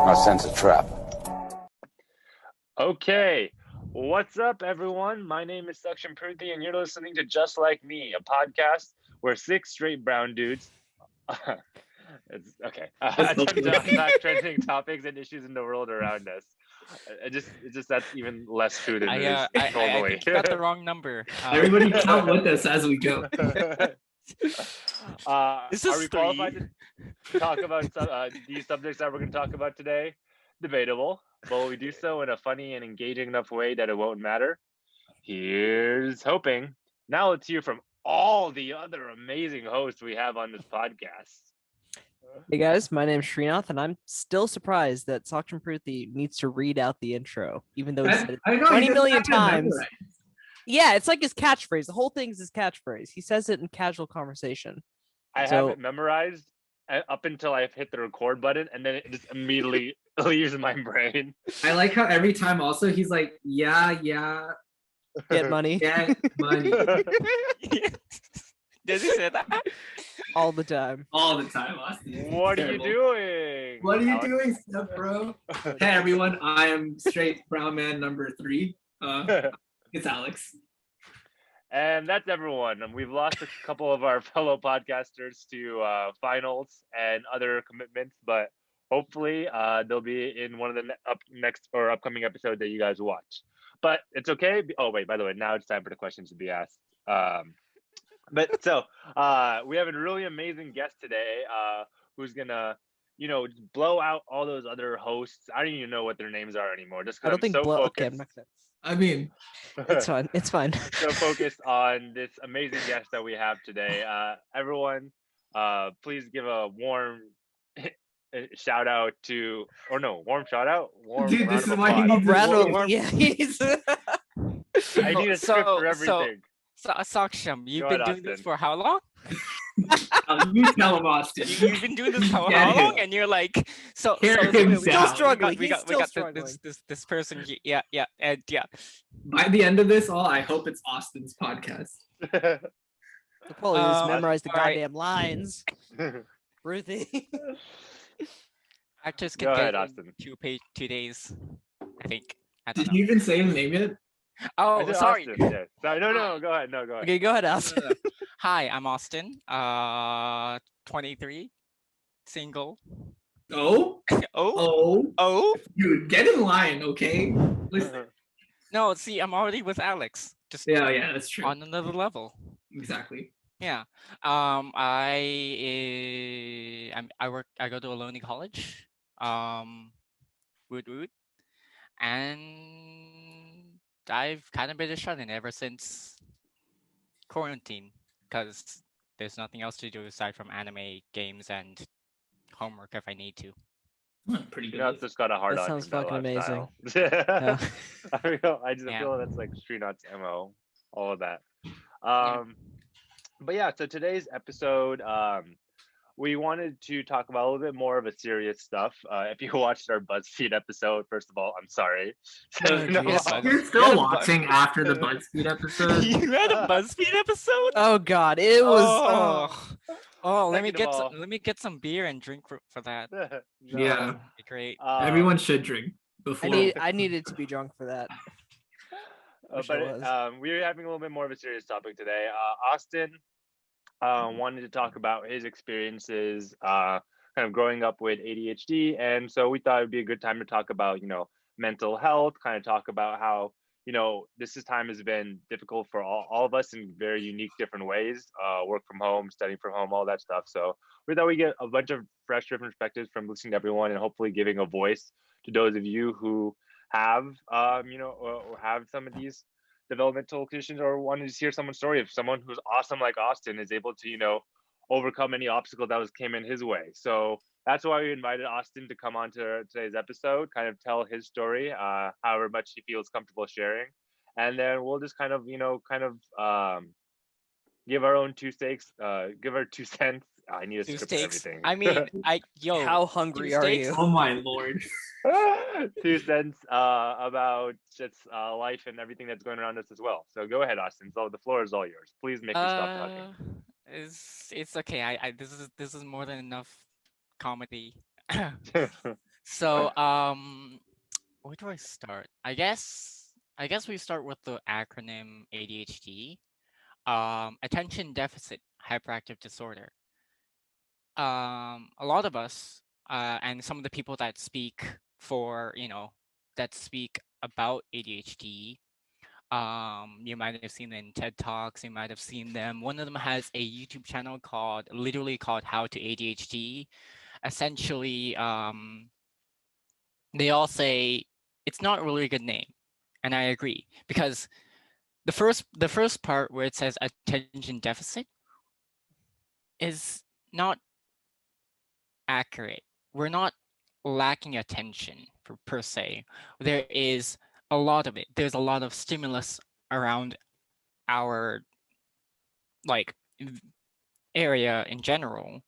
I sense a trap. Okay, what's up, everyone? My name is Suction Pruthi, and you're listening to Just Like Me, a podcast where six straight brown dudes it's okay attempt to unpack trending topics and issues in the world around us. It's just that's even less true than it is I normally. think you got the wrong number. Everybody count with us as we go. This Are is we qualified to talk about these subjects that we're going to talk about today? Debatable, but we do so in a funny and engaging enough way that it won't matter. Here's hoping. Now let's hear from all the other amazing hosts we have on this podcast. Hey guys, my name's Srinath, and I'm still surprised that Saksham Pruthi needs to read out the intro, even though he said it I know, 20 he million doesn't have to times. memorize. Yeah, it's like his catchphrase. The whole thing's his catchphrase. He says it in casual conversation. I have it memorized up until I've hit the record button, and then it just immediately leaves my brain. I like how every time also he's like, yeah, Get money get money. Does he say that? all the time. All the time, Austin. What are you doing? What are you Alex? doing, step bro? Hey everyone, I am straight brown man number 3. It's Alex. And that's everyone. We've lost a couple of our fellow podcasters to finals and other commitments, but hopefully they'll be in one of the next or upcoming episodes that you guys watch. But it's okay. Oh wait, by the way, now it's time for the questions to be asked. But so we have a really amazing guest today who's gonna, just blow out all those other hosts. I don't even know what their names are anymore. Just I because don't think so blow. focused. Okay, I'm not gonna. I mean, It's fine. It's fine. So focused on this amazing guest that we have today. Everyone, please give a warm shout out to, warm shout out. Warm Dude, round this of is why he applause. needs Rattle. Yeah, he's. I need a script for everything. So Saksham, you've Go been ahead, doing this Austin. for how long? you tell him, Austin. You've been doing this for Get how him. long? And you're like, so Carry him we down. got- struggling. We He's got still this struggling. this person. Yeah, and yeah. By the end of this all, I hope it's Austin's podcast. He'll probably just memorize the alright. goddamn lines. Pruthi. Actors Go can ahead, get Austin. 2 days. I think. I Did don't you know. even say his name yet? I Oh, said sorry. Austin, yeah. Sorry, no, go ahead. No, go ahead. Okay, go ahead, Austin. Hi, I'm Austin. 23, single. Oh, Oh, oh, dude, get in line, okay? Listen. no. See, I'm already with Alex. Just Yeah, that's true. on another level. Exactly. Yeah. I go to a lonely college. Woot, and I've kind of been a shut-in ever since quarantine because there's nothing else to do aside from anime, games, and homework if I need to. Pretty good. Yeah, just got a hard That on sounds from fucking lifestyle. Yeah. I just Yeah. feel that's like Srinath's MO, all of that. Yeah. But yeah, so today's episode, we wanted to talk about a little bit more of a serious stuff. If you watched our BuzzFeed episode, first of all, I'm sorry. geez. You're still watching after the BuzzFeed episode. You had a BuzzFeed episode? Oh God, it was. Let me Second of get all- let me get some beer and drink for that. No. Yeah. That'd be great. Everyone should drink before. I needed to be drunk for that. Wish I was. We're having a little bit more of a serious topic today. Austin wanted to talk about his experiences kind of growing up with ADHD. And so we thought it would be a good time to talk about, mental health, kind of talk about how, this time has been difficult for all of us in very unique different ways, work from home, studying from home, all that stuff. So we thought we get a bunch of fresh different perspectives from listening to everyone and hopefully giving a voice to those of you who have, or have some of these developmental conditions or wanted to hear someone's story of someone who's awesome like Austin is able to, overcome any obstacle that came in his way. So that's why we invited Austin to come on to today's episode, kind of tell his story, however much he feels comfortable sharing. And then we'll just kind of give our own give our 2 cents. I need a Two script for steaks. everything. I mean, How hungry two are steaks? you? Oh my lord. 2 cents about just life and everything that's going around us as well. So go ahead, Austin. So the floor is all yours. Please make me stop talking. It's okay. I this is more than enough comedy. So, where do I start? I guess we start with the acronym ADHD. Attention deficit hyperactive disorder. A lot of us, and some of the people that speak that speak about ADHD, you might have seen them in TED Talks, you might have seen them. One of them has a YouTube channel literally called How to ADHD. Essentially, they all say it's not really a good name, and I agree, because the first part where it says attention deficit is not accurate. We're not lacking attention per se. There is a lot of it. There's a lot of stimulus around our area in general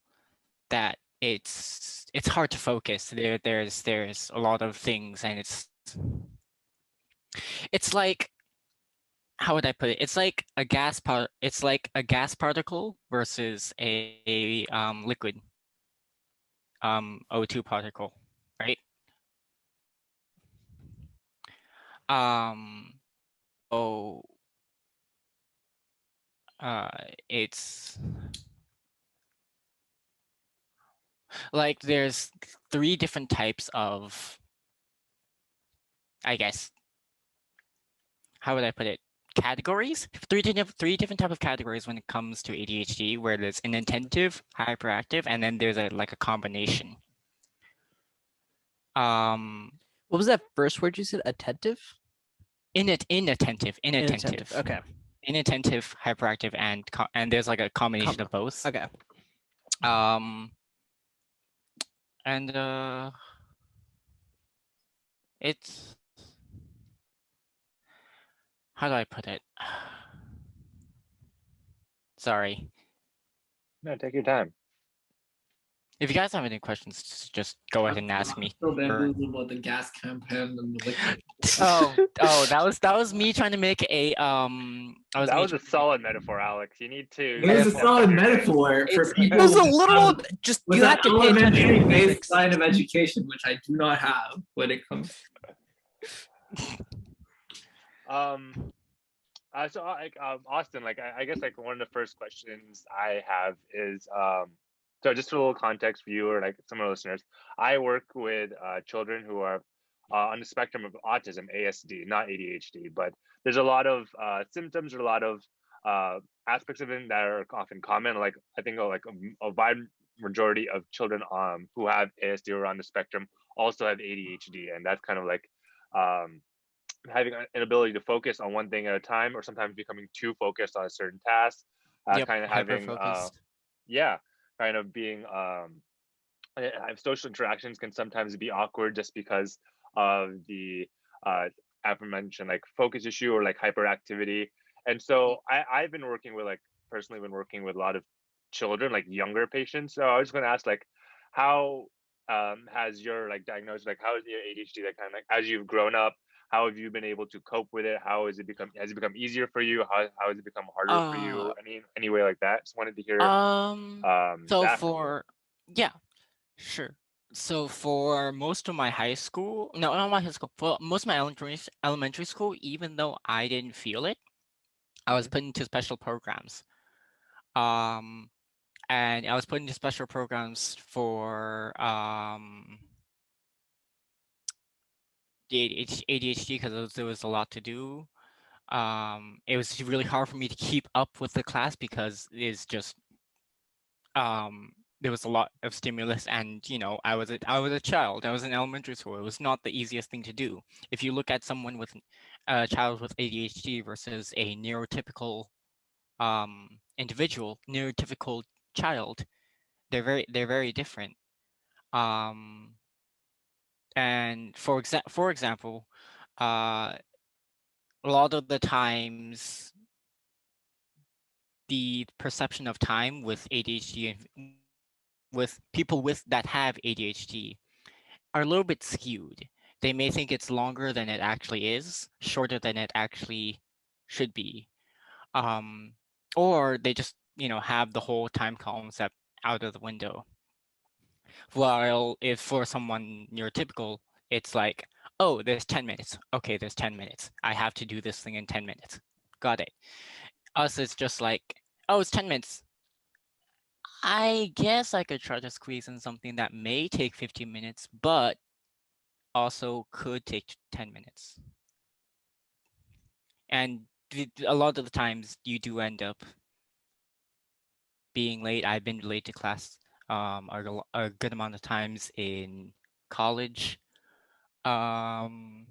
that it's hard to focus. There's a lot of things, and it's like, how would I put it? It's like a gas particle versus a liquid O2 particle, right? Oh, it's like there's 3 different types of, I guess, how would I put it? Categories? Three different type of categories when it comes to ADHD, where there's inattentive, hyperactive, and then there's a combination. What was that first word you said? Attentive? Inattentive. Okay. Inattentive, hyperactive, and there's like a combination of both. Okay. And it's, how do I put it? Sorry. No, take your time. If you guys have any questions, just go ahead and ask me. So bamboozled about the gas campaign and the liquid. Oh, that was me trying to make a That was a solid metaphor, Alex. You need to. It was a solid metaphor for It's- people. It was a little just with you an have to pay elementary attention. baseline of education, which I do not have when it comes. So Austin, I guess one of the first questions I have is so just a little context for you or some of the listeners. I work with children who are on the spectrum of autism, ASD, not ADHD, but there's a lot of symptoms or a lot of aspects of it that are often common. I think a wide majority of children who have ASD or on the spectrum also have ADHD, and that's kind of having an ability to focus on one thing at a time, or sometimes becoming too focused on a certain task, kind of having kind of being social interactions can sometimes be awkward just because of the aforementioned focus issue or hyperactivity. And so I've been working with personally been working with a lot of children, younger patients. So I was going to ask how has your diagnosis, how is your ADHD kind of as you've grown up, how have you been able to cope with it? Has it become easier for you? How has it become harder for you? Any way like that? Just wanted to hear. Sure. So for most of my high school, no, not my high school, for most of my elementary school, even though I didn't feel it, I was put into special programs. And I was put into special programs for the ADHD because there was a lot to do. It was really hard for me to keep up with the class because it's just there was a lot of stimulus, and I was a child. I was in elementary school. It was not the easiest thing to do. If you look at someone with a child with ADHD versus a neurotypical individual, neurotypical child, they're very different. And for example, a lot of the times the perception of time with ADHD and with people that have ADHD are a little bit skewed. They may think it's longer than it actually is, shorter than it actually should be. Or they just, have the whole time concept out of the window. While if for someone neurotypical, it's like, oh, there's 10 minutes. Okay, there's 10 minutes. I have to do this thing in 10 minutes. Got it. Us, it's just like, oh, it's 10 minutes. I guess I could try to squeeze in something that may take 15 minutes, but also could take 10 minutes. And a lot of the times you do end up being late. I've been late to class a good amount of times in college. And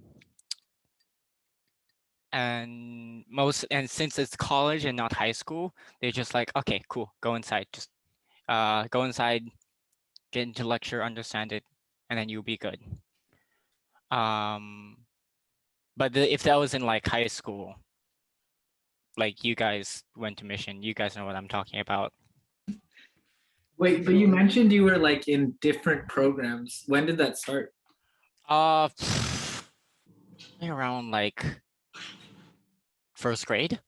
since it's college and not high school, they're just like, okay, cool, go inside. Just go inside, get into lecture, understand it, and then you'll be good. But if that was in like high school, like you guys went to mission, you guys know what I'm talking about. Wait, but you mentioned you were like in different programs. When did that start? Around like first grade.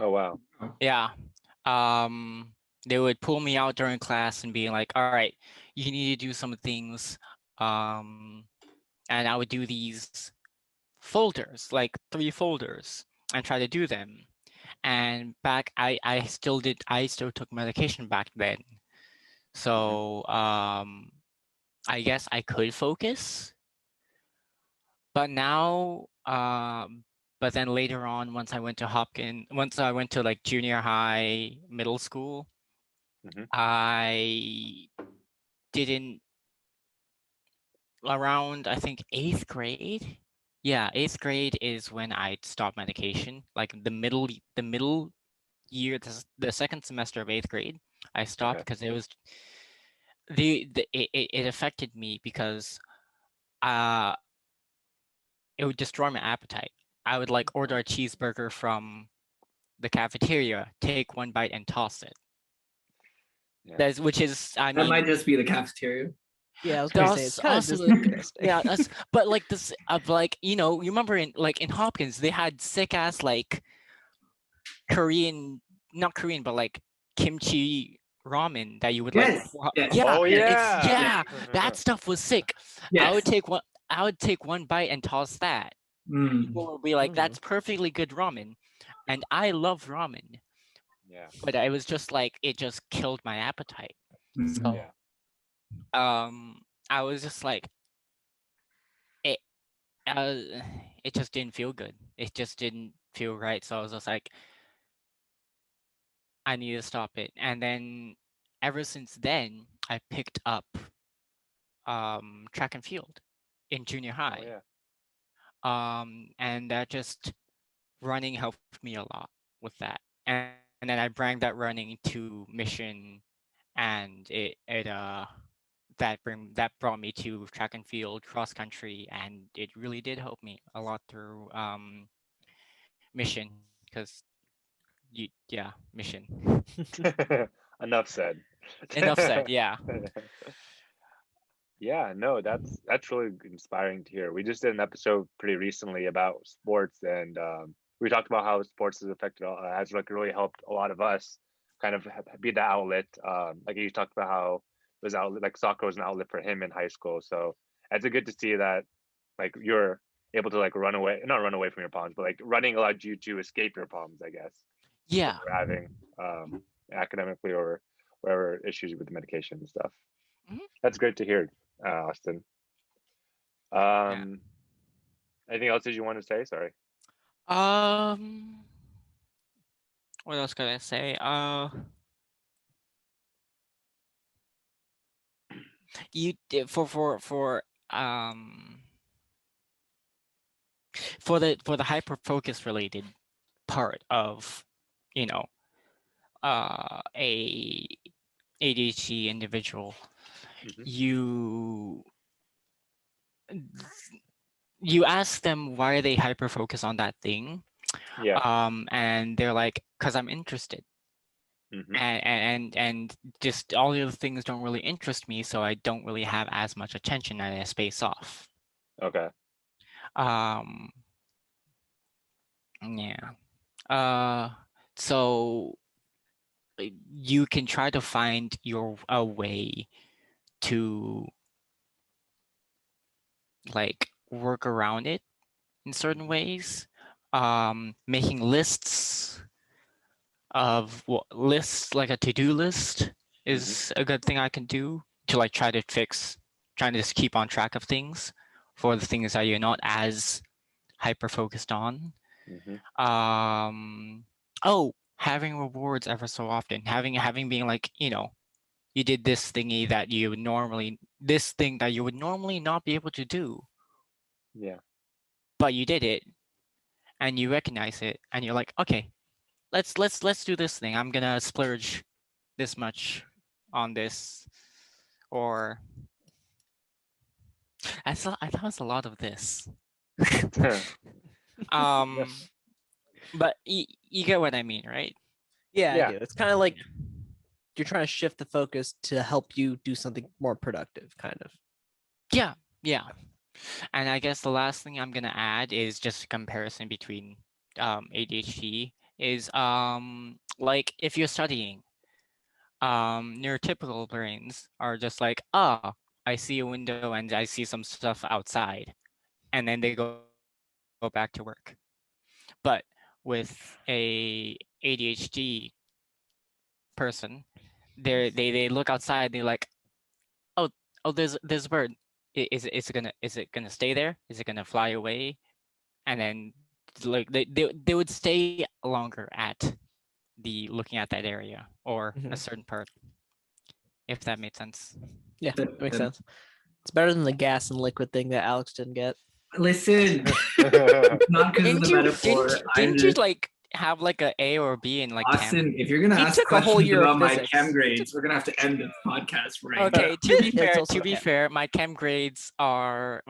Oh wow. Yeah. They would pull me out during class and be like, all right, you need to do some things. And I would do these folders, like 3 folders, and try to do them. And back, I still took medication back then. So I guess I could focus. But now, but then later on, once I went to like junior high, middle school, I didn't around, I think 8th grade. Yeah, 8th grade is when I stopped medication. Like the middle year, the second semester of 8th grade, I stopped because it was it affected me because it would destroy my appetite. I would like order a cheeseburger from the cafeteria, take 1 bite and toss it. Yeah. That might just be the cafeteria. Yeah, I was gonna say it's kind of disgusting. Yeah, but like this of like, you remember in Hopkins they had sick ass like not Korean, but like kimchi ramen that you would Yes. yeah. Oh yeah. That stuff was sick. Yes. I would take 1 bite and toss that. People would be like, that's perfectly good ramen. And I love ramen. Yeah. But I was just like, it just killed my appetite. So I was just like, it just didn't feel good. It just didn't feel right. So I was just like, I need to stop it. And then ever since then, I picked up track and field in junior high. And that just running helped me a lot with that. And then I brought that running to mission, and that brought me to track and field, cross country, and it really did help me a lot through mission because mission. Enough said. Enough said. Yeah. Yeah, no, that's really inspiring to hear. We just did an episode pretty recently about sports, and we talked about how sports has like really helped a lot of us kind of be the outlet. Like you talked about how there's outlet, like soccer was an outlet for him in high school. So it's good to see that like you're able to like not run away from your problems, but like running allowed you to escape your problems, I guess. Yeah. You're having academically or whatever issues with the medication and stuff. That's great to hear, Austin. Anything else did you want to say? Sorry. What else could I say? You did for the hyper focus related part of a ADHD individual, you ask them why they hyper focus on that thing, and they're like, because I'm interested. And just all the other things don't really interest me, so I don't really have as much attention and I space off. Okay. Yeah. So you can try to find a way to like work around it in certain ways. Making lists like a to-do list is a good thing I can do to like trying to just keep on track of things for the things that you're not as hyper focused on. Having rewards ever so often, having being like, you did this thing that you would normally not be able to do, but you did it and you recognize it and you're like, okay, let's do this thing. I'm gonna splurge this much on this, or I thought it was a lot of this. But you get what I mean, right? Yeah, Yeah. I do. It's kind of like you're trying to shift the focus to help you do something more productive, kind of. Yeah. And I guess the last thing I'm gonna add is just a comparison between ADHD is like if you're studying, neurotypical brains are just like, I see a window and I see some stuff outside, and then they go back to work. But with a ADHD person, they look outside, they're like, oh, there's a bird. Is it gonna stay there? Is it gonna fly away? And then like they would stay longer at looking at that area or a certain part, if that made sense. Yeah, that makes sense. It's better than the gas and liquid thing that Alex didn't get. Listen, not because of the metaphor. Didn't you like have like a A or B in like Austin, chem? if you're gonna ask took a whole questions year of about my physics. chem grades, we're gonna have to end this podcast right now. Okay, It's also to be chem. fair, my chem grades are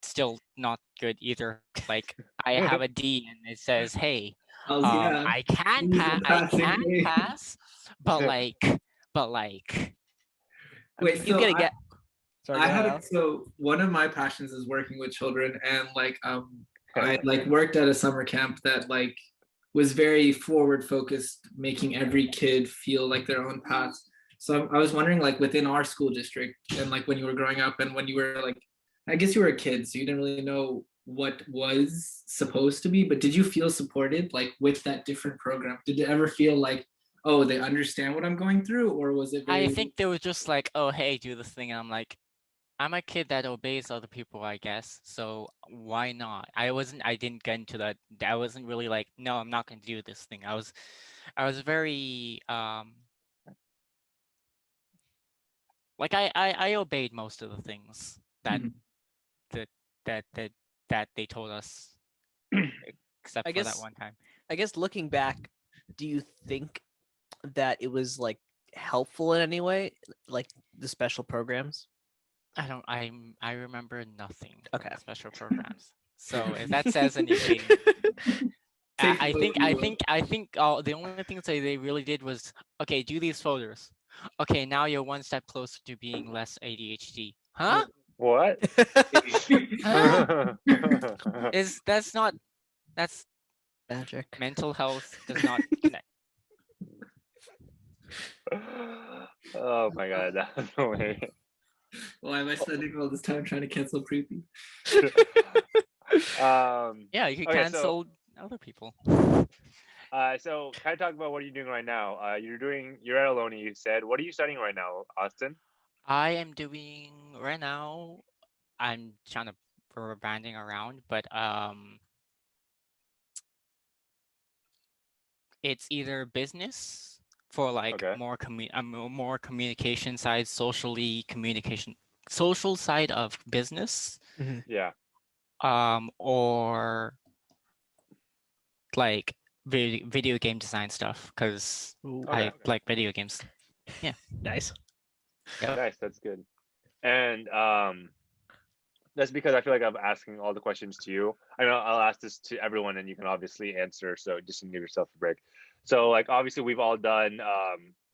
still not good either. Like I have a D and it says, hey, Yeah. I can pass, but like Wait, You so gotta get. Sorry, I go ahead, had Alex. so one of my passions is working with children, and like I like worked at a summer camp that like was very forward focused, making every kid feel like their own path. So I was wondering, like within our school district, and like when you were growing up, and when you were like, I guess you were a kid, so you didn't really know what was supposed to be. But did you feel supported, like with that different program? Did it ever feel like, oh, they understand what I'm going through, or was it? I think they were just like, oh hey, do this thing, and I'm like, I'm a kid that obeys other people, I guess. So why not? I didn't get into that. I wasn't really like, no, I'm not going to do this thing. I was very like I obeyed most of the things that that they told us, except for that one time. I guess looking back, do you think that it was like helpful in any way, like the special programs? I remember nothing. Okay. Special programs. So if that says anything, I think the only things they really did was, okay, do these photos. Okay, now you're one step closer to being less ADHD. Huh? What? Huh? That's Magic. mental health does not connect. Oh my god, that was hilarious. Why am I spending all this time trying to cancel Preeti? Yeah, you can cancel other people. So kind of talk about what you're doing right now. You're at Aloni, you said. What are you studying right now, Austin? I am doing right now, I'm trying to rubber banding around, but it's either business for like more communication side, social side of business. Yeah. Or like video game design stuff, because I like video games. Yeah. Nice. Yep. Nice, that's good. And that's because I feel like I'm asking all the questions to you. I know I'll ask this to everyone and you can obviously answer, so just give yourself a break. So like obviously we've all done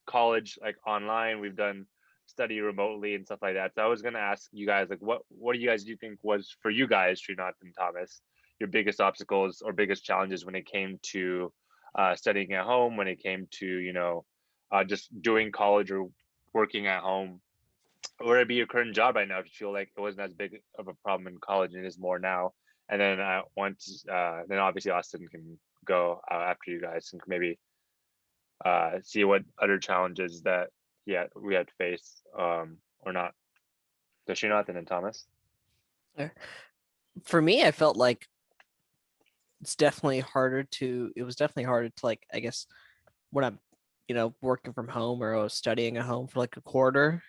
college like online, we've done study remotely and stuff like that. So I was gonna ask you guys, like what do you guys think was for you guys, Srinath and Thomas, your biggest obstacles or biggest challenges when it came to studying at home, when it came to just doing college or working at home? would it be your current job right now if you feel like it wasn't as big of a problem in college and it is more now? And then then obviously Austin can go after you guys and maybe see what other challenges that we had to face or not. So Srinath and then Thomas. For me, I felt like it was definitely harder to like, I guess, when I'm, working from home or I was studying at home for like a quarter,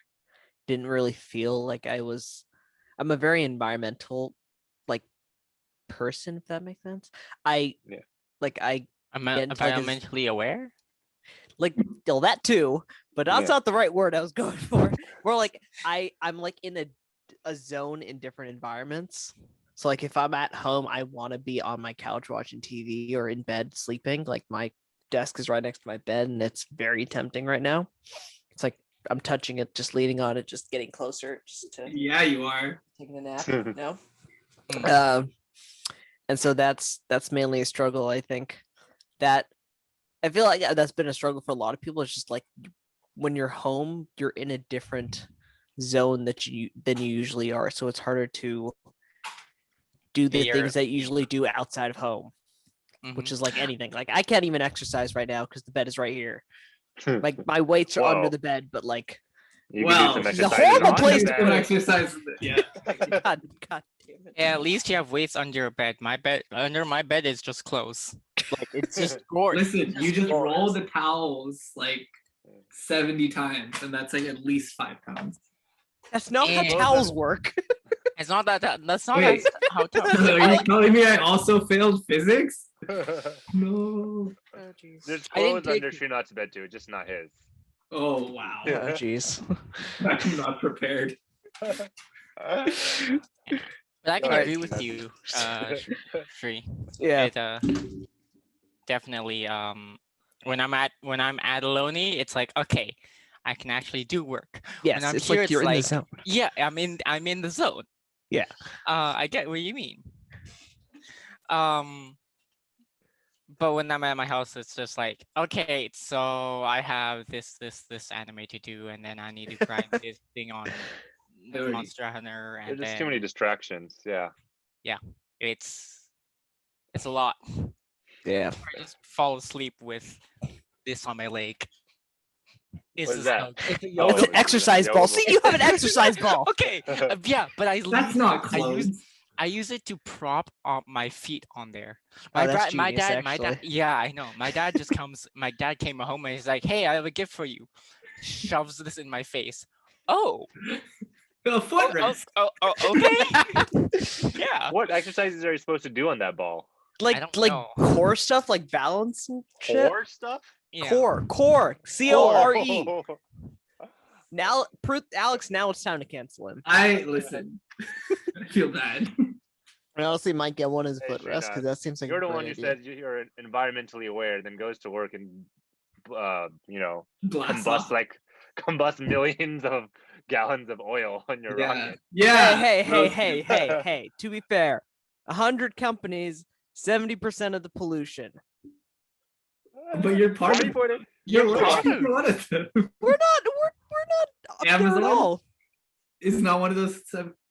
didn't really feel like I'm a very environmental like person, if that makes sense. I Yeah. I I'm get into, like, environmentally aware. like that too, but that's Yeah. not the right word I was going for. More like I'm like in a zone in different environments. So like if I'm at home, I want to be on my couch watching TV or in bed sleeping. Like my desk is right next to my bed, and it's very tempting right now. It's like I'm touching it, just leaning on it, just getting closer, just to Yeah, you are. taking a nap. Mm. And so that's mainly a struggle. I think that I feel like that's been a struggle for a lot of people. It's just like when you're home, you're in a different zone than you usually are. So it's harder to do the Yeah, things that you usually do outside of home, which is like anything. Like I can't even exercise right now because the bed is right here. Like my weights are under Whoa. the bed, but like You Well, can do this some is a exercises horrible on the place to bed. put Some it. exercise. Yeah. God damn it. Yeah, at least you have weights under your bed. Under my bed is just clothes. Like it's just gorgeous. Listen, you just roll the towels like 70 times, and that's like at least 5 pounds. That's not how And- towels work. It's not that's not Wait. how So are you telling me I also failed physics? No. Oh jeez. There's I didn't clothes under take- Srinath's bed too, just not his. Oh wow. Yeah. Oh jeez. I'm not prepared. But I can Alright, agree with Srinath. you, Shri. Yeah. It definitely when I'm at Aloni, it's like okay, I can actually do work. Yes, I'm it's here, like it's you're in the like- zone. Yeah, I'm in the zone. Yeah. I get what you mean. But when I'm at my house, it's just like, okay, so I have this anime to do, and then I need to grind this thing on Already. Monster Hunter, There's and just then too many distractions. Yeah. it's a lot. Yeah. I just fall asleep with this on my leg. What is that? It's Oh, an exercise ball. See, you have an exercise ball. Okay, yeah, but That's not I use clothes. I use it to prop up my feet on there. Oh, that's my genius, dad, actually. yeah, I know. My dad just comes. My dad came home and he's like, "Hey, I have a gift for you." Shoves this in my face. Oh, A foot rest. okay. Yeah. What exercises are you supposed to do on that ball? Like don't like know. core stuff, like balance and shit. Core stuff? Yeah. Core, CORE. Now, Alex. Now it's time to cancel him. I listen. I feel bad. I honestly might get one as a Hey, foot rest Srinath, because that seems like You're a the great one who idea. said you're environmentally aware, then goes to work and Blast combust off. combust millions of gallons of oil on your Yeah. rocket. Yeah. Hey. To be fair, 100 companies, 70% of the pollution. But you're part of. 2040. You're You're part part of one of them. We're not up there at Amazon? all. It's not one of those.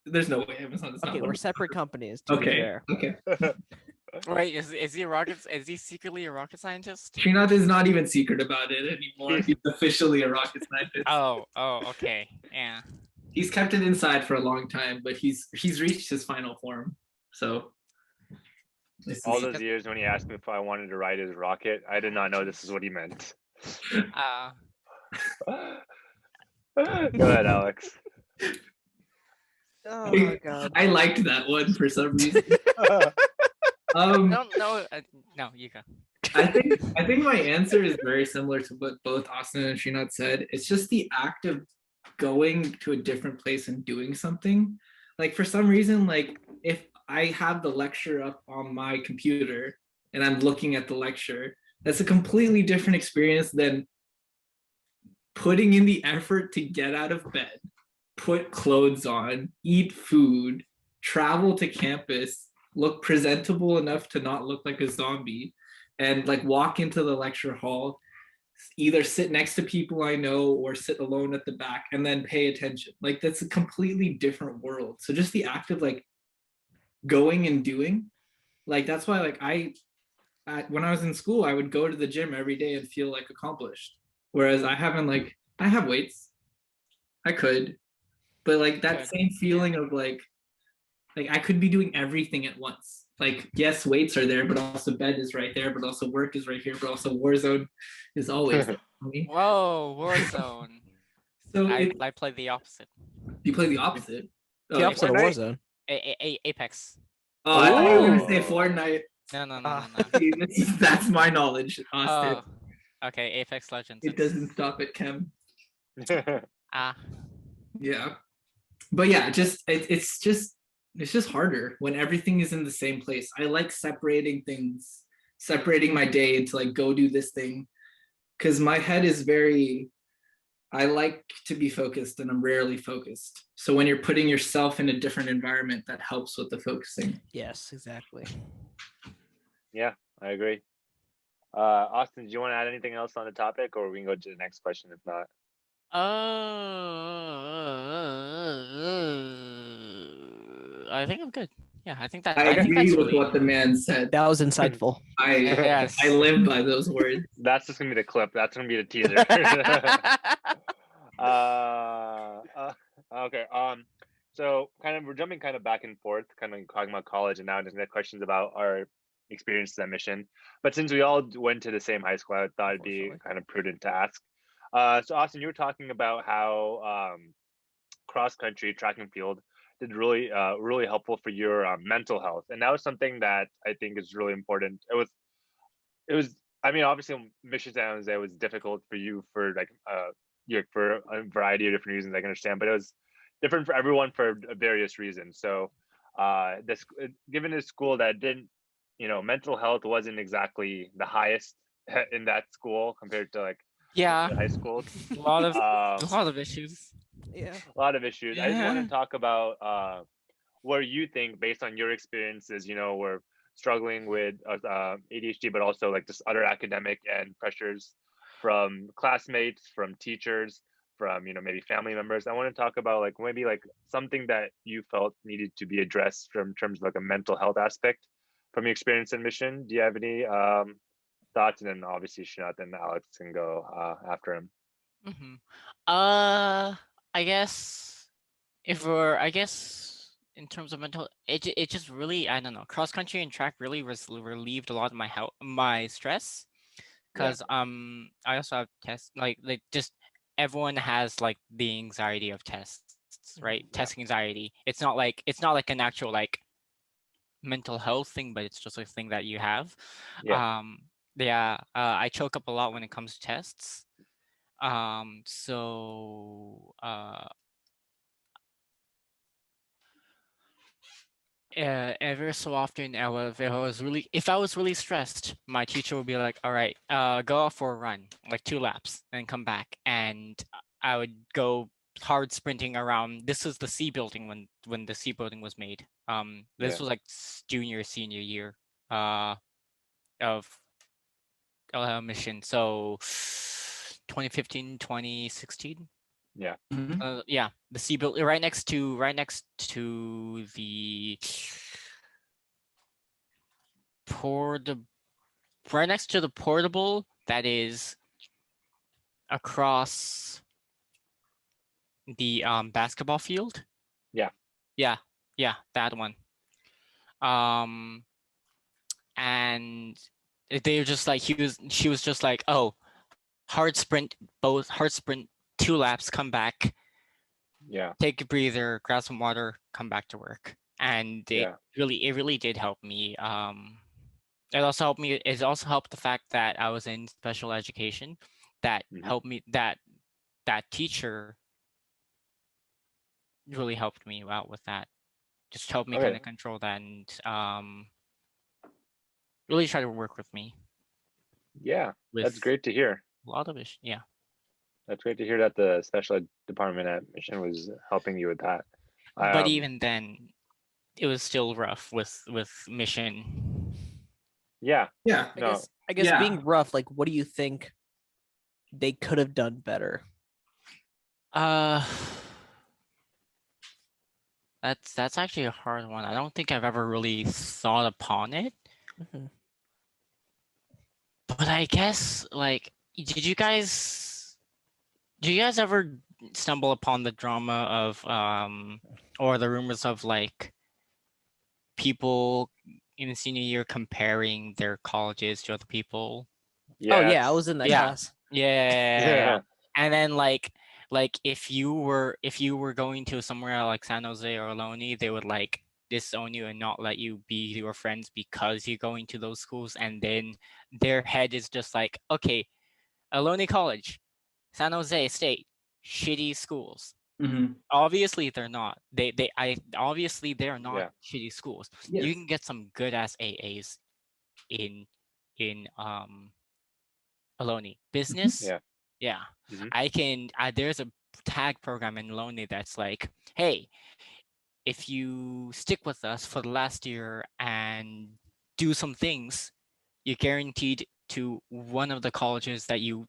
There's no way Amazon is not Okay, one we're of separate companies. To be Okay. fair. Okay. Wait, is he a rocket? Is he secretly a rocket scientist? Srinath is not even secret about it anymore. He's officially a rocket scientist. Oh, okay. Yeah. He's kept it inside for a long time, but he's reached his final form. So All those years when he asked me if I wanted to ride his rocket, I did not know this is what he meant. Go ahead, Alex. Oh my god. I liked that one for some reason. No, you go. I think my answer is very similar to what both Austin and Srinath said. It's just the act of going to a different place and doing something. Like for some reason, like if I have the lecture up on my computer and I'm looking at the lecture, that's a completely different experience than putting in the effort to get out of bed, put clothes on, eat food, travel to campus, look presentable enough to not look like a zombie, and like walk into the lecture hall, either sit next to people I know or sit alone at the back and then pay attention. Like that's a completely different world. So just the act of like going and doing, like that's why like when I was in school, I would go to the gym every day and feel like accomplished. Whereas I haven't like I have weights. I could, but like that Good. same feeling of like I could be doing everything at once. Like yes, weights are there, but also bed is right there, but also work is right here, but also Warzone is always there for me. Whoa, Warzone. So I play the opposite. you play the opposite. The opposite of Fortnite? Warzone. Apex. Oh, I thought you were gonna Ooh. say Fortnite. No. See, that's my knowledge, Austin. Oh, okay. Apex Legends. It doesn't stop at chem. Ah, Yeah, but yeah, it's just harder when everything is in the same place. I like separating things, separating my day to like go do this thing, because my head is very. I like to be focused, and I'm rarely focused. So when you're putting yourself in a different environment, that helps with the focusing. Yes, exactly. Yeah, I agree. Austin, do you want to add anything else on the topic, or we can go to the next question if not? I think I'm good. Yeah, I think I think agree that's with really. what the man said. That was insightful. Yes. I live by those words. That's just gonna be the clip. That's gonna be the teaser. Okay. So kind of we're jumping kind of back and forth, kind of talking about college, and now just got questions about our experiences at Mission. But since we all went to the same high school, I thought it'd be kind of prudent to ask. So Austin, you were talking about how cross country track and field did really helpful for your mental health, and that was something that I think is really important. It was I mean, obviously Mission San Jose was difficult for you for like for a variety of different reasons I can understand, but it was different for everyone for various reasons. So this given a school that didn't, mental health wasn't exactly the highest in that school compared to like Yeah. the high schools. A lot of issues. Yeah. A lot of issues. I just want Yeah. to talk about where you think, based on your experiences, we're struggling with ADHD, but also like just other academic and pressures from classmates, from teachers, from maybe family members. I want to talk about like maybe like something that you felt needed to be addressed from terms of like a mental health aspect from your experience in Mission. Do you have any thoughts? And then obviously Shinat and Alex can go after him. Mm-hmm. I guess in terms of mental, it just really, I don't know, cross country and track really relieved a lot of my stress, because I also have tests like just everyone has like the anxiety of tests, right? Testing anxiety. It's not like an actual like mental health thing, but it's just a thing that you have. Yeah. I choke up a lot when it comes to tests. So ever so often if I was really stressed, my teacher would be like, all right, go out for a run, like 2 laps, and come back. And I would go hard sprinting around. This was the C building when the C building was made. This was like junior, senior year of Mission. So 2015, 2016. Yeah. Yeah, the C building right next to the right next to the portable that is across the basketball field. Yeah, that one. And they were just like she was just like, oh, hard sprint 2 laps, come back. Yeah. Take a breather, grab some water, come back to work. And it really did help me. It also helped the fact that I was in special education. That helped me. That teacher really helped me out with that. Just helped me kind of control that, and really try to work with me. Yeah, that's great to hear. A lot of it. Yeah. That's great to hear that the special ed department at Mission was helping you with that. But even then, it was still rough with Mission. Yeah. I guess being rough, like what do you think they could have done better? Uh, that's actually a hard one. I don't think I've ever really thought upon it. Mhm. But I guess like, did you guys ever stumble upon the drama of or the rumors of like people in the senior year comparing their colleges to other people? Oh yeah, I Yes. was in that Yeah. class. Yeah. And then like if you were going to somewhere like San Jose or Ohlone, they would like disown you and not let you be your friends because you're going to those schools, and then their head is just like, okay, Ohlone College, San Jose State, shitty schools. Mhm. Obviously they're not. Obviously they're not Yeah. shitty schools. Yes. You can get some good ass AAs in Ohlone. Business, Yeah. yeah. Mhm. I can. There's a tag program in Ohlone that's like, hey, if you stick with us for the last year and do some things, you're guaranteed to one of the colleges that you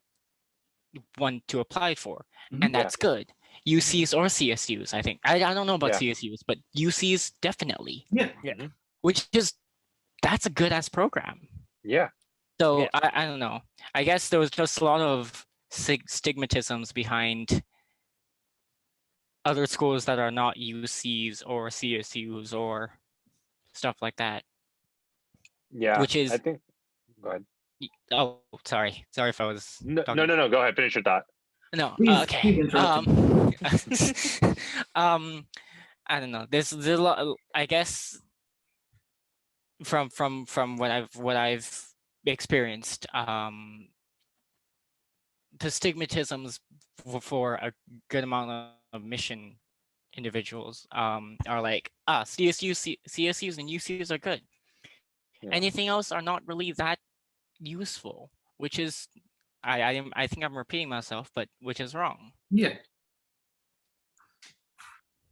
want to apply for, and Mhm. Yeah. that's good. UCs or CSUs, I think. I don't know about Yeah. CSUs, but UCs definitely, Yeah. Mhm. which is that's a good ass program. Yeah. So Yeah. I don't know. I guess there was just a lot of stigmatisms behind other schools that are not UCs or CSUs or stuff like that, Yeah. which I is think. Go ahead. oh, sorry if I was No, talking. no. Go ahead. Finish your thought. No, Please okay. interrupt him. I don't know. There's a lot. I guess from what I've experienced, the stigmatisms for a good amount of mission individuals are like CSUs and UCs are good. Yeah. Anything else are not really that useful, which is I think I'm repeating myself, but which is wrong. Yeah.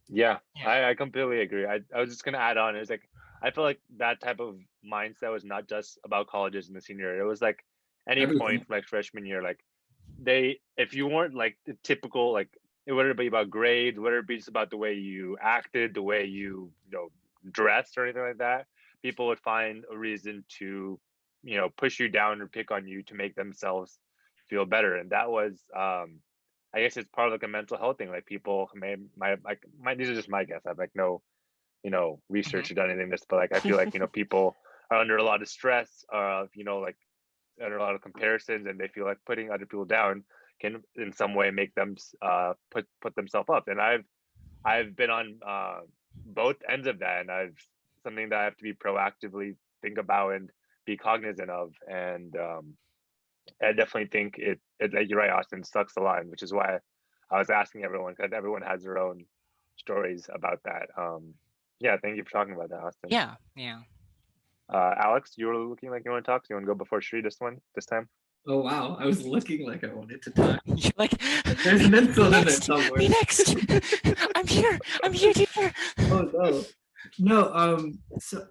Yeah. Yeah. I completely agree. I was just gonna add on. It's like I feel like that type of mindset was not just about colleges in the senior year. It was like any point Everything. from like freshman year, like if you weren't like the typical like whether it be about grades, whether it be just about the way you acted, the way you dressed or anything like that, people would find a reason to push you down or pick on you to make themselves feel better. And that was I guess it's part of like a mental health thing. Like people may my these are just my guess. I've like no research or done anything this, but like I feel like people are under a lot of stress, like under a lot of comparisons, and they feel like putting other people down can in some way make them put themselves up. And I've been on both ends of that, and I've something that I have to be proactively think about and be cognizant of. And I definitely think like you're right, Austin, sucks a lot, which is why I was asking everyone, because everyone has their own stories about that. Yeah, thank you for talking about that, Austin. Yeah. Alex, you were looking like you want to talk. So you want to go before Shri this time? Oh wow, I was looking like I wanted to talk. You're like, There's an insult in there next, somewhere. me next. I'm here, teacher. Oh no. No, so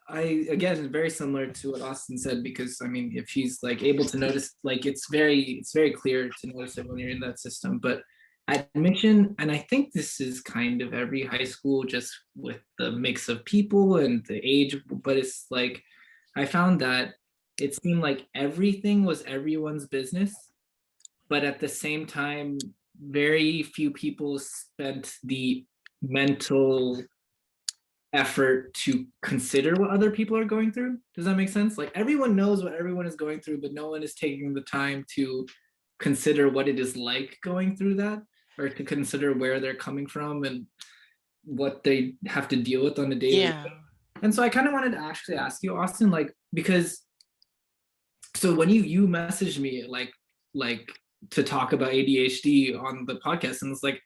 I again very similar to what Austin said, because I mean if he's like able to notice, like it's very clear to notice it when you're in that system. But admission, and I think this is kind of every high school, just with the mix of people and the age, but it's like I found that it seemed like everything was everyone's business, but at the same time very few people spent the mental effort to consider what other people are going through. Does that make sense? Like everyone knows what everyone is going through, but no one is taking the time to consider what it is like going through that, or to consider where they're coming from and what they have to deal with on a daily Yeah. basis. And so I kind of wanted to actually ask you, Austin, like, because so when you messaged me like to talk about ADHD on the podcast, and it's like,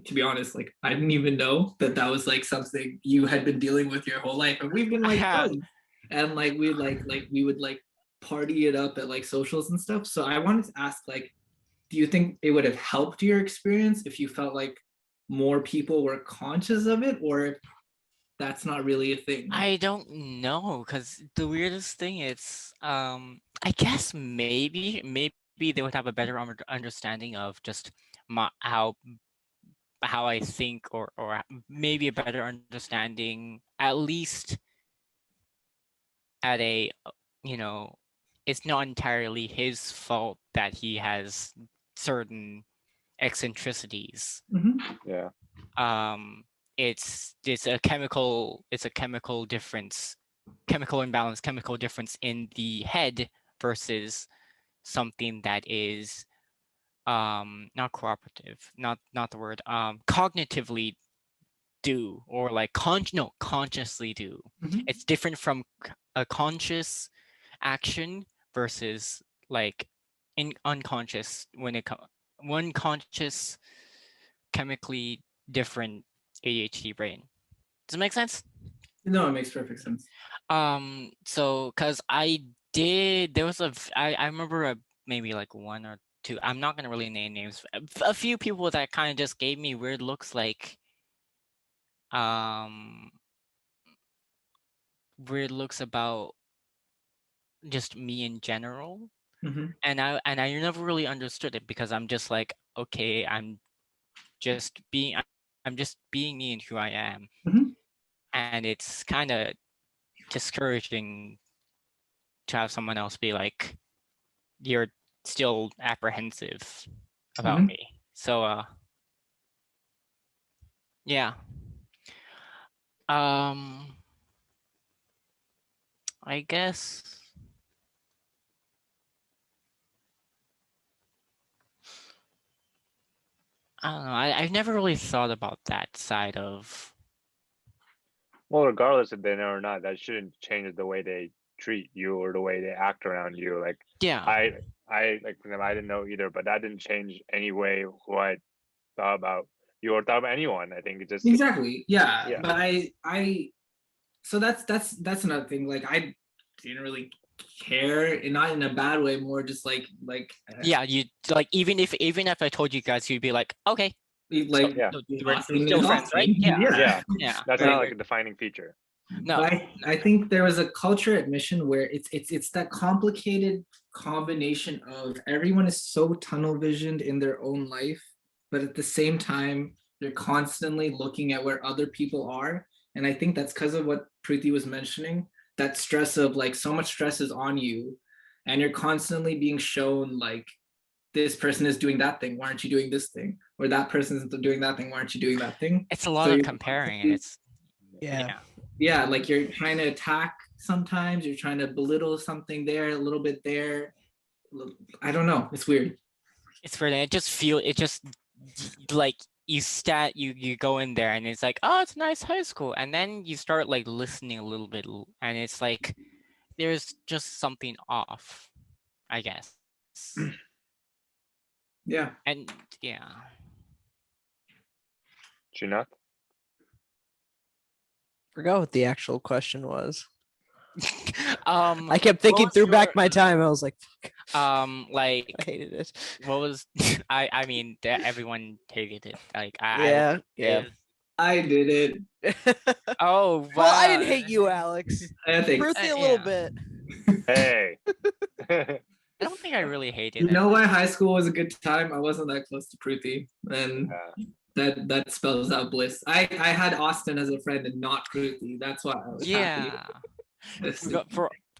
to be honest, like I didn't even know that was like something you had been dealing with your whole life, and we've been like friends, and like we we would like party it up at like socials and stuff. So I wanted to ask, like, do you think it would have helped your experience if you felt like more people were conscious of it, or if that's not really a thing? I don't know, because the weirdest thing is, I guess maybe they would have a better understanding of just how I think, or maybe a better understanding, at least at a, you know, it's not entirely his fault that he has certain eccentricities. Yeah. It's a chemical difference, chemical imbalance, chemical difference in the head versus something that is not cooperative, not the word, cognitively do, or like consciously do. It's different from a conscious action versus like unconscious, when it one conscious, chemically different ADHD brain. Does it make sense? No, it makes perfect sense. So because there was I remember maybe like one or two, I'm not gonna really name names, a few people that kind of just gave me weird looks, like weird looks about just me in general. And I never really understood it, because I'm just like, okay, I'm just being me and who I am. And it's kind of discouraging to have someone else be like, you're still apprehensive about me. So yeah. I guess I don't know. I've never really thought about that side of. Well, regardless if they know or not, that shouldn't change the way they treat you or the way they act around you. Like, Yeah. I like, for example, I didn't know either, but that didn't change any way who I thought about you or thought about anyone. I think it just Exactly. Yeah. Yeah. But so that's another thing. Like, I didn't really care, and not in a bad way, more just like Yeah, you like, even if I told you guys, you'd be like, okay, like yeah. we're Austin still is friends, right? Austin. Yeah. Yeah. That's Like, not like a defining feature. No. But I think there was a culture admission where it's that complicated combination of everyone is so tunnel visioned in their own life, but at the same time they're constantly looking at where other people are. And I think that's because of what Preeti was mentioning, that stress of like, so much stress is on you, and you're constantly being shown like, this person is doing that thing, why aren't you doing this thing? Or that person is doing that thing, why aren't you doing that thing? It's a lot So of you're comparing, and it's yeah, like you're trying to attack sometimes, you're trying to belittle something there, a little bit there. I don't know, it's weird. It's weird. And it just like, you go in there and it's like, oh, it's a nice high school, and then you start like listening a little bit, and it's like there's just something off, I guess. Yeah. And yeah. Junat? Forgot what the actual question was. I I kept thinking through back my time. I was like, like, I hated it. what was I mean, everyone hated it. Like, Yeah. I did it. Oh, wow. Well, I didn't hate you, Alex. I think Ruthie a little yeah. bit. Hey. I don't think I really hated you it. know why high school was a good time? I wasn't that close to Pruthi, and that spells out bliss. I had Austin as a friend and not Pruthi. That's why I was happy.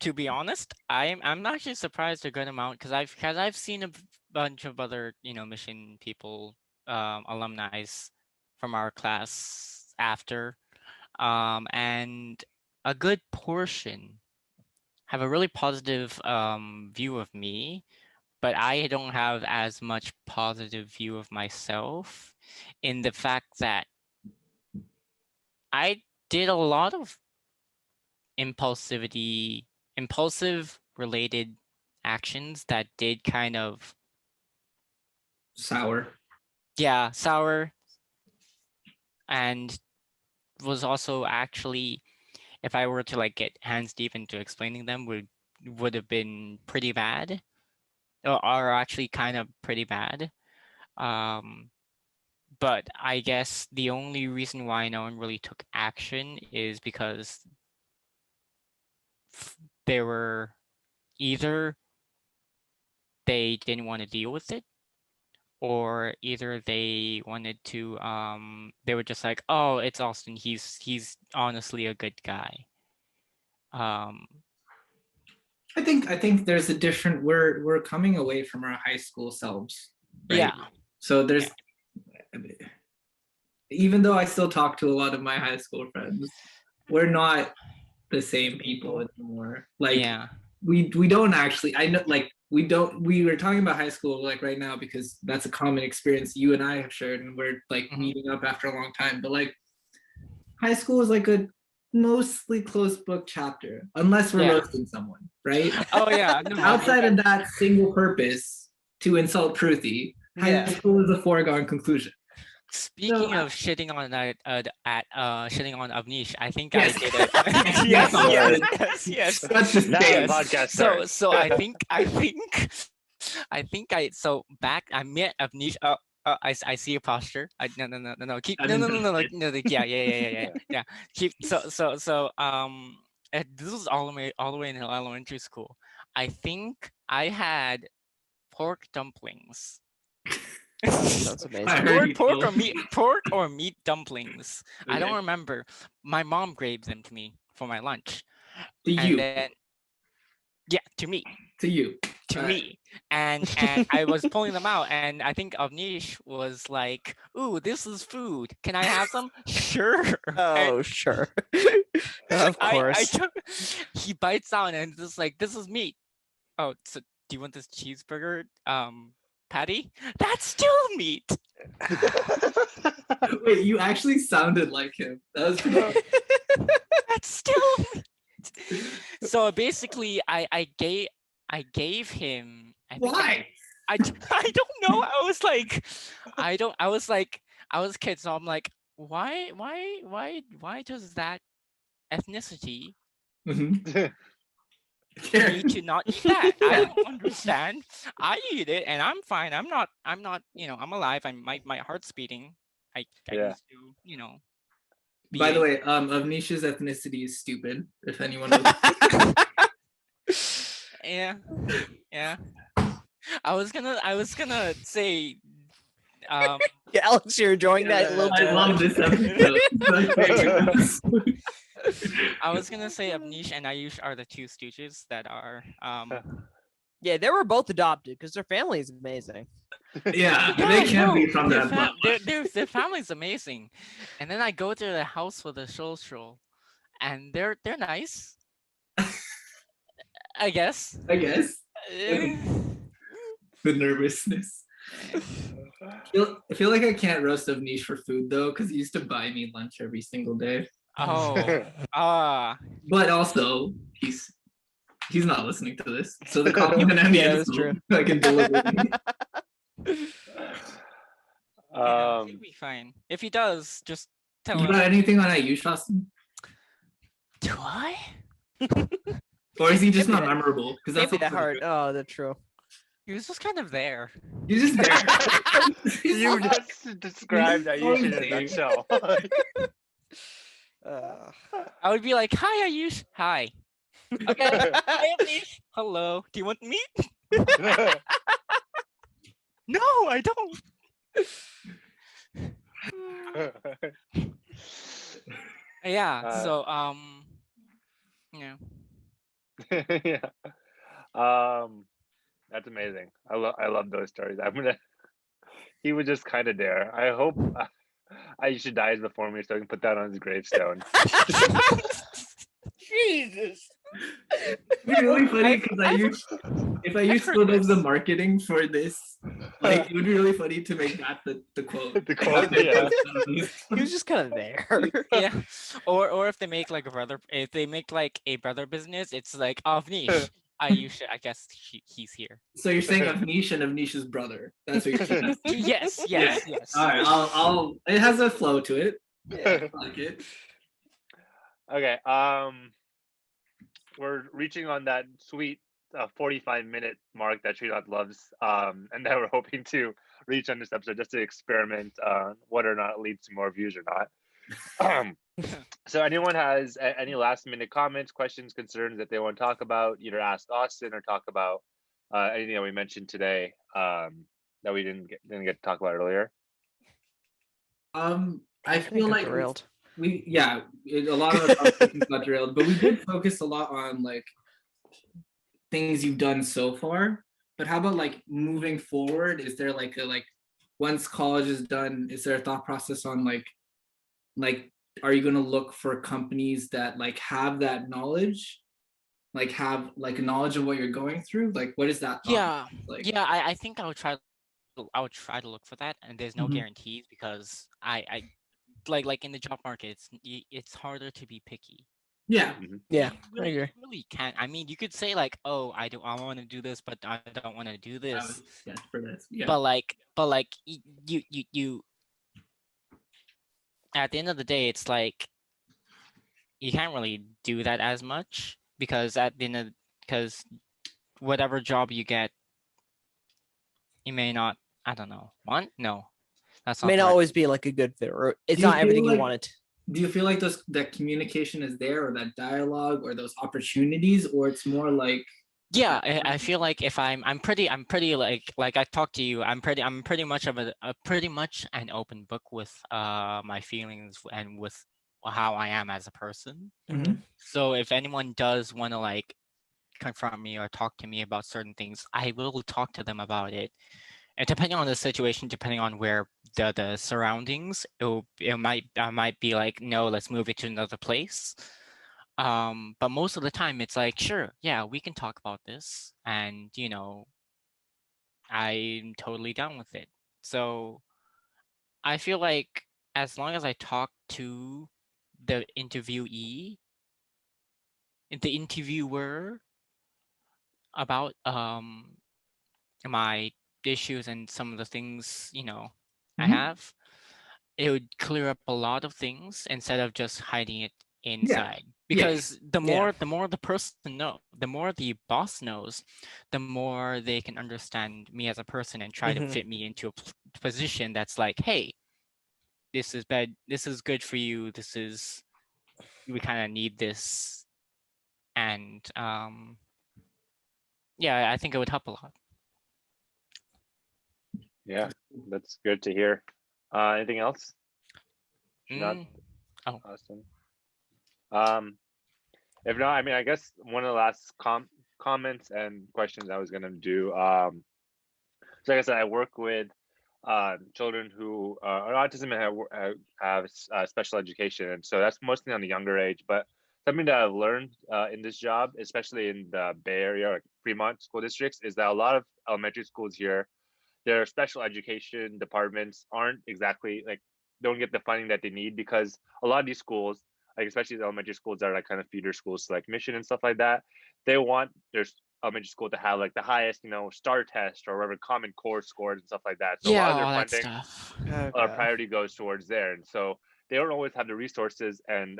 To be honest, I'm actually surprised a good amount, because I've seen a bunch of other, mission people, alumni from our class after, and a good portion have a really positive view of me, but I don't have as much positive view of myself, in the fact that I did a lot of impulsive related actions that did kind of sour, and was also actually, if I were to like get hands deep into explaining them, would have been pretty bad, or are actually kind of pretty bad. But I guess the only reason why no one really took action is because they were either they didn't want to deal with it, or either they wanted to they were just like, oh, it's Austin, he's honestly a good guy. I think there's a different, we're coming away from our high school selves, right? Yeah. So there's even though I still talk to a lot of my high school friends, we're not the same people anymore. Like Yeah. we don't actually, I know, like we were talking about high school like right now because that's a common experience you and I have shared, and we're like meeting up after a long time. But like high school is like a mostly closed book chapter, unless we're roasting someone, right? Oh yeah. No, Outside of that single purpose to insult Pruthi, high school is a foregone conclusion. Speaking of shitting on shitting on Avnish, I think Yes. I did it. yes. Such a Now the space. podcast So starts. so so back I met Avnish. I see your posture. No. Keep no. Yeah. Keep this was all the way in elementary school. I think I had pork dumplings. That's amazing. pork or meat dumplings. I don't Okay. remember. My mom gave them to me for my lunch. To And you. then, yeah, to me. To you. To me. And I was pulling them out, and I think Avnish was like, "Ooh, this is food. Can I have some?" Sure. Oh, sure. Of course. He bites out and just like, "This is meat." Oh, so do you want this cheeseburger patty? That's still meat. Wait, you actually sounded like him. That was pretty That's still meat. So basically, I gave him. Why? I don't know. I was a kid, so I'm like, why does that ethnicity Mhm. need to not eat that? I don't understand. I eat it and I'm fine. I'm not, I'm alive. My heart's beating. I Yeah. used to, By the way, Avnish's ethnicity is stupid, if anyone knows. Yeah. I was gonna say Yeah, Alex, you're enjoying that a little too I love much. this episode. I was gonna say Avnish and Ayush are the two stooges that are Yeah, they were both adopted because their family is amazing. Yeah, they can't be from that bloodline. their family's amazing. And then I go to the house with the shul, and they're nice. I guess. The nervousness. I feel like I can't roast Avnish for food though, because he used to buy me lunch every single day. Oh. But also, he's not listening to this, so the compliment and the Yeah, that's insult true. I can deliver. He'll be fine. If he does, just tell You him. got anything on Ayush, Austin? Do I? Or is he just not memorable? Because that's Maybe that also hard. Oh, that's true. He was just kind of there. He's just there. You just described Ayush in a nutshell. I would be like, "Hi, Ayush. Hi." Okay. Hi, Avnish. Hello. Do you want meat? No, I don't. Yeah. So yeah. Yeah. That's amazing. I love those stories. He was just kind of there. I hope Aisha dies before me so I can put that on his gravestone. Jesus. It'd be really funny because if Ayush still does the marketing for this, like it would be really funny to make that the quote. The quote, yeah. He was just kind of there. Yeah. Or if they make like a brother business, it's like Avnish. Ayush, I guess he's here. So you're saying Avnish and Avnish's brother. That's what you're saying. Yes. All right, I'll it has a flow to it. Yeah. I like it. Okay. We're reaching on that sweet 45-minute mark that Sridhar loves, and that we're hoping to reach on this episode just to experiment whether or not it leads to more views or not. So anyone has any last minute comments, questions, concerns that they want to talk about, either ask Austin or talk about anything that we mentioned today that we didn't get to talk about earlier? I feel got like derailed. a lot of our questions got derailed, but we did focus a lot on like things you've done so far. But how about like moving forward? Is there like a like once college is done, is there a thought process on like are you going to look for companies that like have that knowledge, like have like a knowledge of what you're going through? Like what is that thought Yeah, like? yeah. I think I would try. I would try to look for that, and there's no Mhm. guarantees because I like in the job market, it's harder to be picky. Yeah. Yeah, You I agree. really can't. I mean, you could say like, oh, I want to do this, but I don't want to do I this. was yeah for this. Yeah. But you at the end of the day, it's like you can't really do that as much because at the end of because whatever job you get, you may not. I don't know. Want? No, that's not May the not right. always be like a good fit, or it's Do you not feel everything you like- want it. Do you feel like that communication is there, or that dialogue, or those opportunities, or it's more like Yeah, I feel like if I'm pretty like I talked to you, I'm pretty much of a pretty much an open book with my feelings and with how I am as a person. Mhm. So if anyone does want to like confront me or talk to me about certain things, I will talk to them about it. And depending on the situation, depending on where the surroundings, I might be like, no, let's move it to another place. But most of the time it's like, sure, yeah, we can talk about this, and I'm totally down with it. So I feel like as long as I talk to the interviewee, the interviewer about my issues and some of the things I Mhm. have, it would clear up a lot of things instead of just hiding it inside. Because the more the person know, the more the boss knows, the more they can understand me as a person and try to fit me into a position that's like, hey, this is bad, this is good for you, we kind of need this. And yeah, I think it would help a lot. Yeah, that's good to hear. Anything else? Not Oh. Austin. If not, I mean, I guess one of the last comments and questions I was gonna do. So like I said, I work with children who are autism and have special education, and so that's mostly on a younger age. But something that I've learned in this job, especially in the Bay Area, like Fremont school districts, is that a lot of elementary schools here, their special education departments aren't exactly like don't get the funding that they need, because a lot of these schools, like especially the elementary schools that are like kind of feeder schools to like Mission and stuff like that, they want their elementary school to have like the highest, star test or whatever common core scores and stuff like that. So a lot Yeah, of their all that funding, stuff. priority goes towards there, and so they don't always have the resources and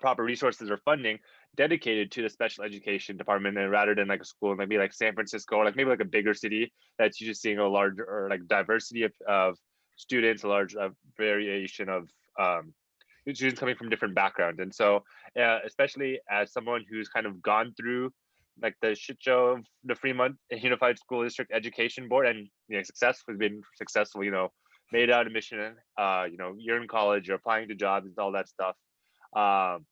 proper resources or funding dedicated to the special education department, and rather than like a school maybe like San Francisco, or like maybe like a bigger city that's usually seeing a larger or like diversity of students, a large variation of students coming from different backgrounds. And so especially as someone who's kind of gone through like the shit show of the Fremont Unified School District Education Board, and successfully been successful, made out of Mission, you're in college, you're applying to jobs and all that stuff. um,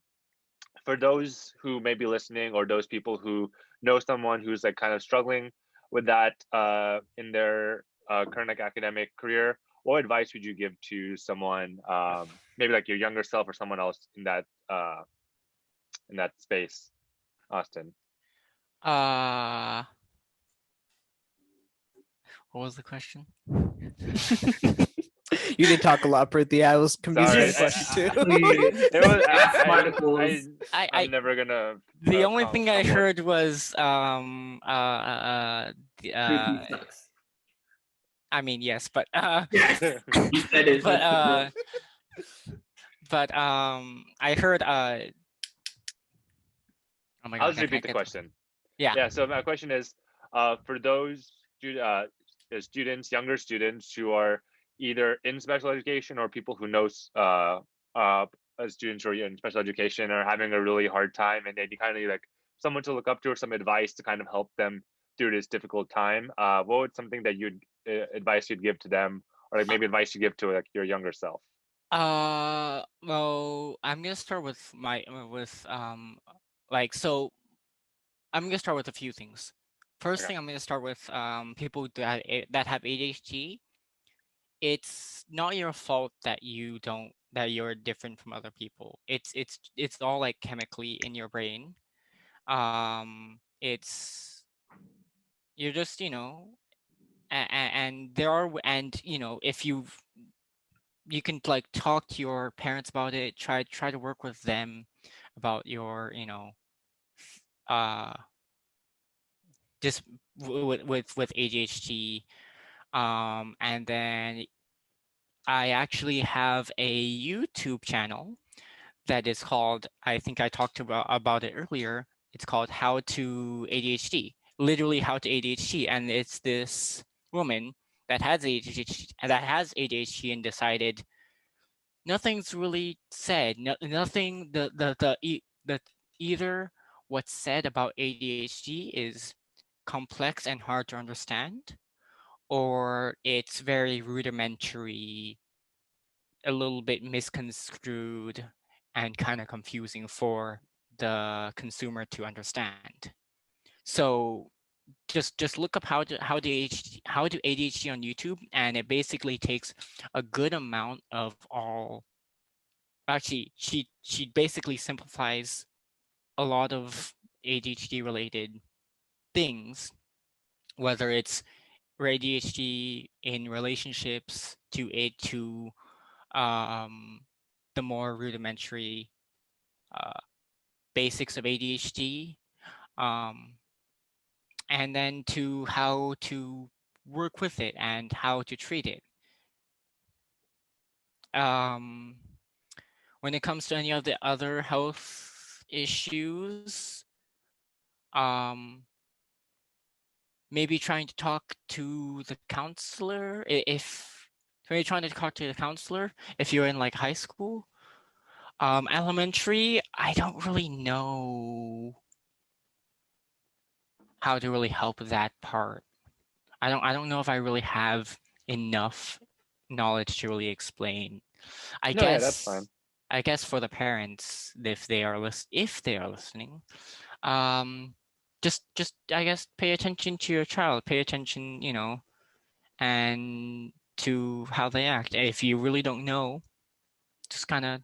for those who may be listening, or those people who know someone who's like kind of struggling with that in their current like academic career, what advice would you give to someone, maybe like your younger self or someone else in that space, Austin? What was the question? You did talk a lot, Prithia. I was confused by Sorry, the question too. it was articles. I'm never gonna The only thing I comment. heard was Ruthie sucks. I mean, yes, but Yes, you said it. but I heard oh my God, I'll just I repeat can't the get- question. Yeah. Yeah. So my question is, for those students, younger students who are either in special education, or people who know students who are in special education are having a really hard time, and they kind of like someone to look up to or some advice to kind of help them through this difficult time, what would something that you'd advice you'd give to them, or like maybe advice you give to like your younger self? Well, I'm gonna start with like so. I'm gonna start with a few things. First Okay. thing, I'm gonna start with people that have ADHD. It's not your fault that you're different from other people. It's all like chemically in your brain. It's you're just and there are and if you can like talk to your parents about it, try to work with them about your uh just with ADHD. And then I actually have a YouTube channel that is called, I think I talked about it earlier. It's called How to ADHD, literally How to ADHD, and it's this woman that has ADHD and decided nothing's really said. Nothing. The either what's said about ADHD is complex and hard to understand, or it's very rudimentary, a little bit misconstrued, and kind of confusing for the consumer to understand. So just look up how to ADHD on YouTube, and it basically takes a good amount of all. Actually, she basically simplifies a lot of ADHD related things, whether it's ADHD in relationships to the more rudimentary basics of ADHD, um, and then to how to work with it and how to treat it. Um, when it comes to any of the other health issues, maybe trying to talk to the counselor if maybe trying to talk to the counselor if you're in like high school. Elementary, I don't really know how to really help that part. I don't know if I really have enough knowledge to really explain. I No, yeah, that's fine. guess for the parents, if they are listening, um, just I guess pay attention to your child. Pay attention, and to how they act. If you really don't know, just kind of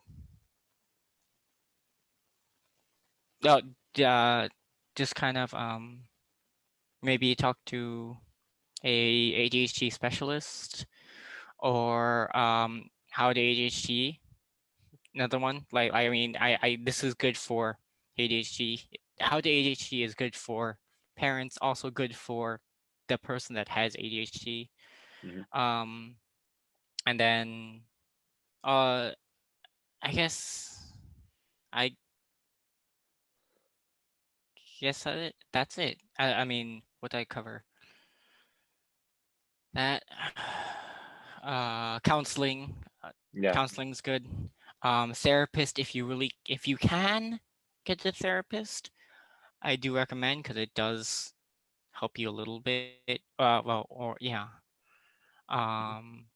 uh, just kind of maybe talk to a ADHD specialist or how to ADHD. Another one, like I mean, I this is good for ADHD. How to ADHD is good for parents, also good for the person that has ADHD. Mhm. And then I guess I that's it. I mean, what did I cover? That counseling. Yeah. Counseling's good. Therapist, if you can get a therapist, I do recommend because it does help you a little bit. Yeah. Um,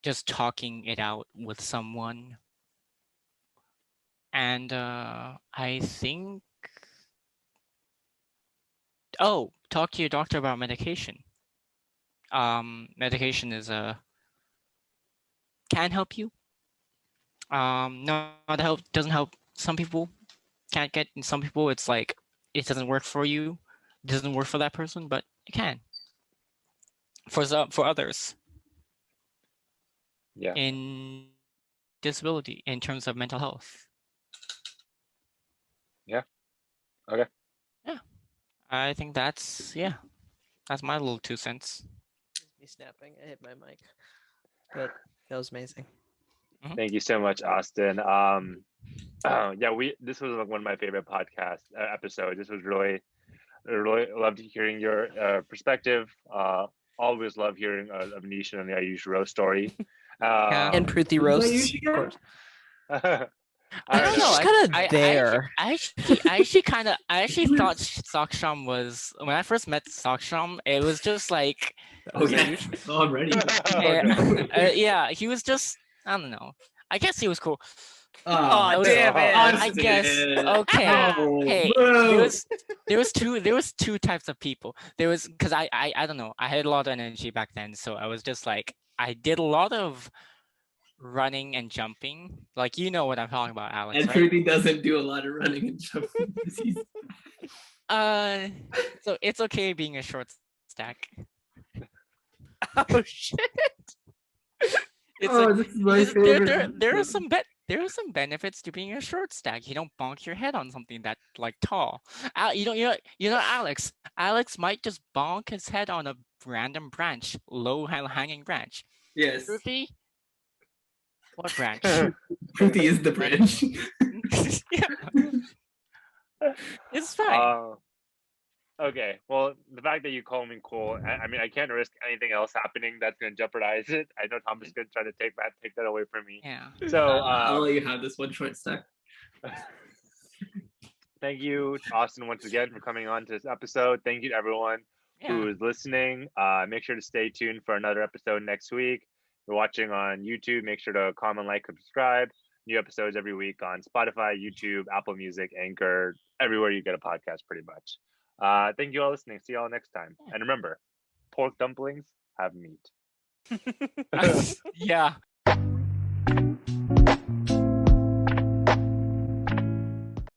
just talking it out with someone, and I think talk to your doctor about medication. Medication is can help you. Not help doesn't help. Some people can't get, and some people it's like it doesn't work for you, it doesn't work for that person, but it can for others Yeah. in disability in terms of mental health. Yeah. Okay. Yeah, I think that's my little 2 cents. Me snapping. I hit my mic, but that was amazing. Thank you so much, Austin. Yeah, this was like one of my favorite podcast episodes. This was really loved hearing your perspective. Always love hearing of Nisha and the Ayush Rose story. Yeah. And Pruthi Who's roasts, Ayush of again? course. I don't He's know. just kind of there. I actually thought Saksham was when I first met Saksham. It was just like Okay. rude. Oh, I'm ready. Okay. Yeah, he was just I don't know. I guess he was cool. Oh, Aw, was- damn it. I guess okay. No, Hey, bro. there was two types of people. There was because I don't know. I had a lot of energy back then, so I was just like I did a lot of running and jumping. Like you know what I'm talking about, Alex, And right? Prudy doesn't do a lot of running and jumping. So it's okay being a short stack. Oh shit. It's Oh, like this is my favorite. there are some benefits to being a short stack. You don't bonk your head on something that like tall. You know Alex. Alex might just bonk his head on a random branch, low hanging branch. Yes. Ruthie, what branch? Prudy is the branch. Yeah, it's fine. Okay. Well, the fact that you call me cool, I mean, I can't risk anything else happening that's going to jeopardize it. I know Thomas is going to try to take that away from me. Yeah. So, I'll let you have this one short stack. thank you, Austin, once again for coming on to this episode. Thank you to everyone Yeah. who is listening. Make sure to stay tuned for another episode next week. If you're watching on YouTube, make sure to comment, like, and subscribe. New episodes every week on Spotify, YouTube, Apple Music, Anchor, everywhere you get a podcast, pretty much. Thank you all listening. See you all next time. And remember, pork dumplings have meat. Yeah.